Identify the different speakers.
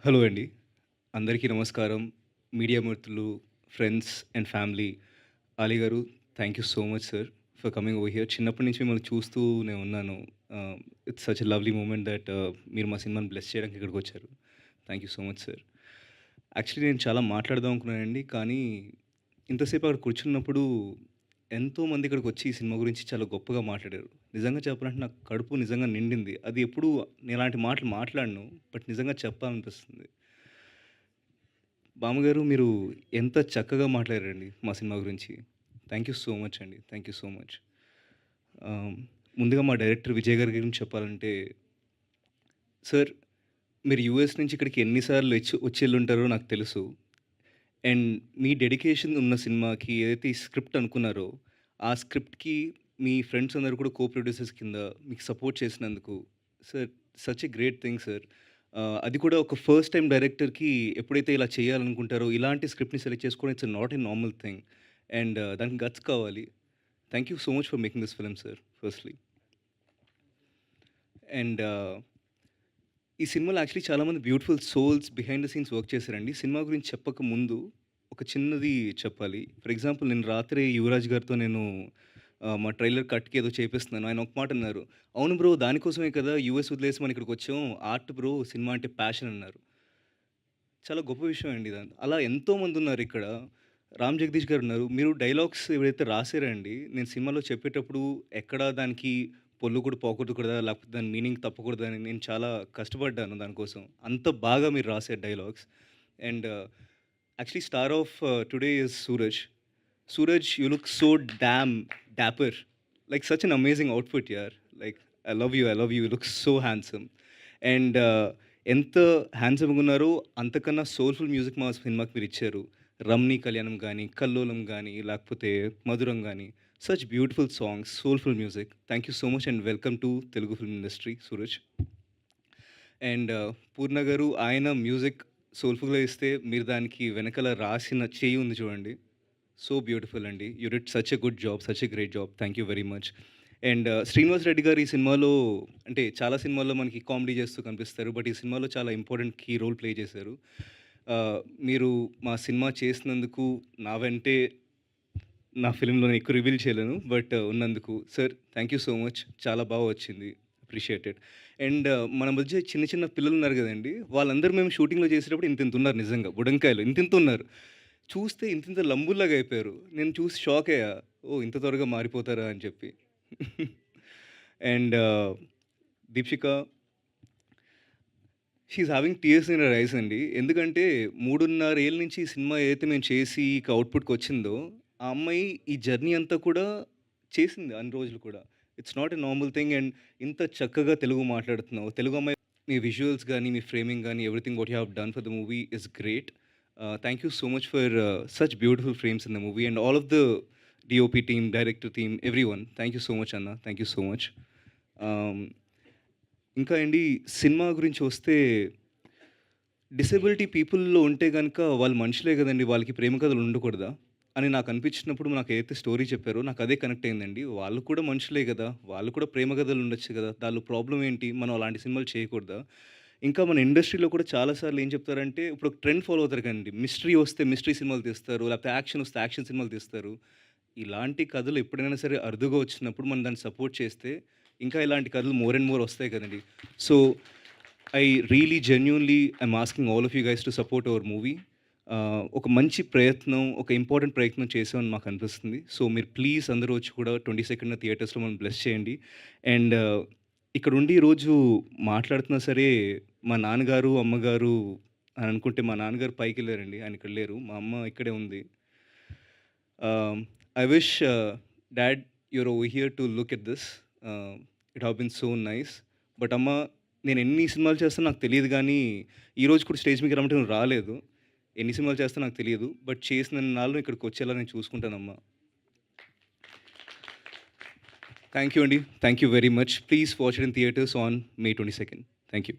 Speaker 1: Hello అండి. అందరికీ నమస్కారం. మీడియా మిత్రులు, ఫ్రెండ్స్ అండ్ ఫ్యామిలీ. అలీ గారు, thank you so much sir for coming over here. చిన్నప్పటి నుంచి మిమ్మల్ని చూస్తూనే ఉన్నాను. It's such a lovely moment that మీరు మా సినిమాని బ్లెస్ చేయడానికి ఇక్కడికొచ్చారు. Thank you so much sir. Actually నేను చాలా మాట్లాడదాం అనుకున్నానండి. కానీ ఇంతసేపు అక్కడ కూర్చున్నప్పుడు ఎంతోమంది ఇక్కడికొచ్చి ఈ సినిమా గురించి చాలా గొప్పగా మాట్లాడారు. నిజంగా చెప్పాలంటే నాకు కడుపు నిజంగా నిండింది. అది ఎప్పుడూ నేను అలాంటి మాటలు మాట్లాడను. బట్ నిజంగా చెప్పాలనిపిస్తుంది. బామ్మగారు మీరు ఎంత చక్కగా మాట్లాడారండి మా సినిమా గురించి. థ్యాంక్ యూ సో మచ్ అండి. Thank you so much. ఆహ్, ముందుగా మా డైరెక్టర్ విజయ్ గారి గురించి చెప్పాలంటే, సార్ మీరు యూఎస్ నుంచి ఇక్కడికి ఎన్ని సార్లు వచ్చెళ్ళుంటారో నాకు తెలుసు. అండ్ మీ డెడికేషన్ ఉన్న సినిమాకి ఏదైతే ఈ స్క్రిప్ట్ అనుకున్నారో, ఆ స్క్రిప్ట్‌కి మీ ఫ్రెండ్స్ అందరూ కూడా కో ప్రొడ్యూసర్స్ కింద మీకు సపోర్ట్ చేసినందుకు sir such a great thing sir. అది కూడా ఒక ఫస్ట్ టైమ్ డైరెక్టర్‌కి ఎప్పుడైతే ఇలా చేయాలనుకుంటారో, ఇలాంటి స్క్రిప్ట్‌ని సెలెక్ట్ చేసుకోవడం it's not a normal thing. And దానికి గట్స్ కావాలి. Thank you so much for making this film sir firstly. And ఈ సినిమాలో యాక్చువల్లీ చాలామంది beautiful souls behind the scenes work చేశారండి. సినిమా గురించి చెప్పక ముందు ఒక చిన్నది చెప్పాలి. ఫర్ ఎగ్జాంపుల్ నేను రాత్రి యువరాజ్ గారితో నేను మా ట్రైలర్ కట్‌కి ఏదో చేపిస్తున్నాను. ఆయన ఒక మాట అన్నారు. "అవును బ్రో దానికోసమే కదా యూఎస్ వదిలేసి మనం ఇక్కడికొచ్చాం. ఆర్ట్ బ్రో సినిమా అంటే ప్యాషన్" అన్నారు. చాలా గొప్ప విషయం అండి ఇది. అలా ఎంతోమందున్నారిక్కడ. రామ్ జగదీష్ గారున్నారు. మీరు డైలాగ్స్ ఏవైతే రాసారండి, నేను సినిమాలో చెప్పేటప్పుడు ఎక్కడ దానికి పొల్లు కూడా పోకూడదా, లేకపోతే దాని మీనింగ్ తప్పకూడదని నేను చాలా కష్టపడ్డాను దానికోసం. అంత బాగా మీరు రాసారు dialogues. And actually star of today is Suraj. Suraj, you look so damn dapper. Like such an amazing outfit యార్. Like I love you. I love you. You look so handsome. And ఎంత హ్యాండ్సమ్‌గా ఉన్నారో అంతకన్నా సోల్‌ఫుల్ మ్యూజిక్ మా సినిమాకి మీరిచ్చారు. 'రమ్నీ కళ్యాణం' గానీ, 'కల్లోలం' గానీ, లేకపోతే 'మధురం' గానీ, such beautiful songs, soulful music. Thank you so much and welcome to Telugu film industry Suraj. And Purna గారు ఆయన మ్యూజిక్ సోల్‌ఫుల్‌గా ఇస్తే, మీరు దానికి వెనకాల రాసిన చేయి ఉంది చూడండి. సో బ్యూటిఫుల్ అండి. You did such a good job. Such a great job. Thank you very much. And Srinivas Reddy గారు ఈ సినిమాలో అంటే చాలా సినిమాల్లో మనకి కామెడీ చేస్తూ కనిపిస్తారు. బట్ ఈ సినిమాలో చాలా ఇంపార్టెంట్ కీ రోల్ ప్లే చేశారు. ఆహ్, మీరు మా సినిమా చేసినందుకు నా వెంటే నా ఫిల్మ్‌లో నేను ఎక్కువ రివీల్ చేయలేను. బట్ ఉన్నందుకు sir thank you so much. చాలా బాగా వచ్చింది. అప్రిషియేటెడ్. అండ్ మన మధ్య చిన్న చిన్న పిల్లలున్నారు గదండీ! వాళ్ళందరూ మేము షూటింగ్‌లో చేసేటప్పుడు ఇంతింతున్నారు నిజంగా. బుడంకాయలు ఇంతింతున్నారు. చూస్తే ఇంతింత లంబుల్లాగా అయిపోయారు. నేను చూసి షాక్ అయ్యా. ఓహ్! ఇంత త్వరగా మారిపోతారా అని చెప్పి. And Deekshika she is having tears in her ice అండి. ఎందుకంటే 3.5 ఏళ్ల నుంచి ఈ సినిమా ఏదైతే మేము చేసి ఇక అవుట్‌పుట్‌కొచ్చిందో, ఆ అమ్మాయి ఈ జర్నీ అంతా కూడా చేసింది అన్ని రోజులు కూడా. It's not a normal thing. And ఇంత చక్కగా తెలుగు మాట్లాడుతున్నావు. తెలుగు అమ్మాయి మీ విజువల్స్ గానీ, మీ ఫ్రేమింగ్ గానీ, everything what you have done for the movie is great. Thank you so much for such beautiful frames in the movie and all of the DOP team, director team, everyone. Thank you so much అన్న. Thank you so much. Ah, ఇంకా అండి cinema గురించి వస్తే disability పీపుల్‌లో ఉంటే గనక వాళ్ళు మనుషులే గదండీ! వాళ్ళకి ప్రేమ కథలు ఉండకూడదా? అని నాకు అనిపించినప్పుడు నాకేదైతే స్టోరీ చెప్పారో నాకదే కనెక్ట్ అయిందండి. వాళ్ళు కూడా మనుషులే గదా! వాళ్ళు కూడా ప్రేమ కథలు ఉండొచ్చు గదా! దానిలో ప్రాబ్లమ్ ఏంటి? మనం అలాంటి సినిమాలు చేయకూడదా? ఇంకా మన ఇండస్ట్రీలో కూడా చాలా సార్లు ఏం చెప్తారంటే ఇప్పుడు ఒక ట్రెండ్ ఫాలో అవుతారు కదండీ! మిస్టరీ వస్తే మిస్టరీ సినిమాలు తీస్తారు. లేకపోతే యాక్షన్ వస్తే యాక్షన్ సినిమాలు తీస్తారు. ఇలాంటి కథలు ఎప్పుడైనా సరే అరుదుగా వచ్చినప్పుడు మనం దాన్ని సపోర్ట్ చేస్తే ఇంకా ఇలాంటి కథలు మోర్ అండ్ మోర్ వస్తాయి కదండీ! So I really genuinely I'm asking all of you guys to support our movie. ఒక మంచి ప్రయత్నం, ఒక ఇంపార్టెంట్ ప్రయత్నం చేశామని మాకు అనిపిస్తుంది. సో మీరు ప్లీజ్ అందరూ వచ్చి కూడా 22న థియేటర్స్‌లో మనల్ని బ్లెస్ చేయండి. అండ్ ఇక్కడుండి ఈరోజు మాట్లాడుతున్నా సరే మా నాన్నగారు, అమ్మగారు అని అనుకుంటే మా నాన్నగారు పైకెళ్లారండి. ఆయన ఇక్కడ లేరు. మా అమ్మ ఇక్కడే ఉంది. I wish dad you're over here to look at this. It have been so nice. But అమ్మ నేను ఎన్ని సినిమాలు చేస్తానో నాకు తెలీదు గానీ, ఈరోజు కూడా స్టేజ్ మీదకి రమ్మంటే నువ్వు రాలేదు. ఎన్ని సినిమాలు చేస్తానో నాకు తెలీదు. బట్ చేసినన్నాళ్ళు ఇక్కడికొచ్చేలా నేను చూసుకుంటానమ్మా. థాంక్ యూ అండి. Thank you very much. Please watch it in theatres on May 22nd. Thank you.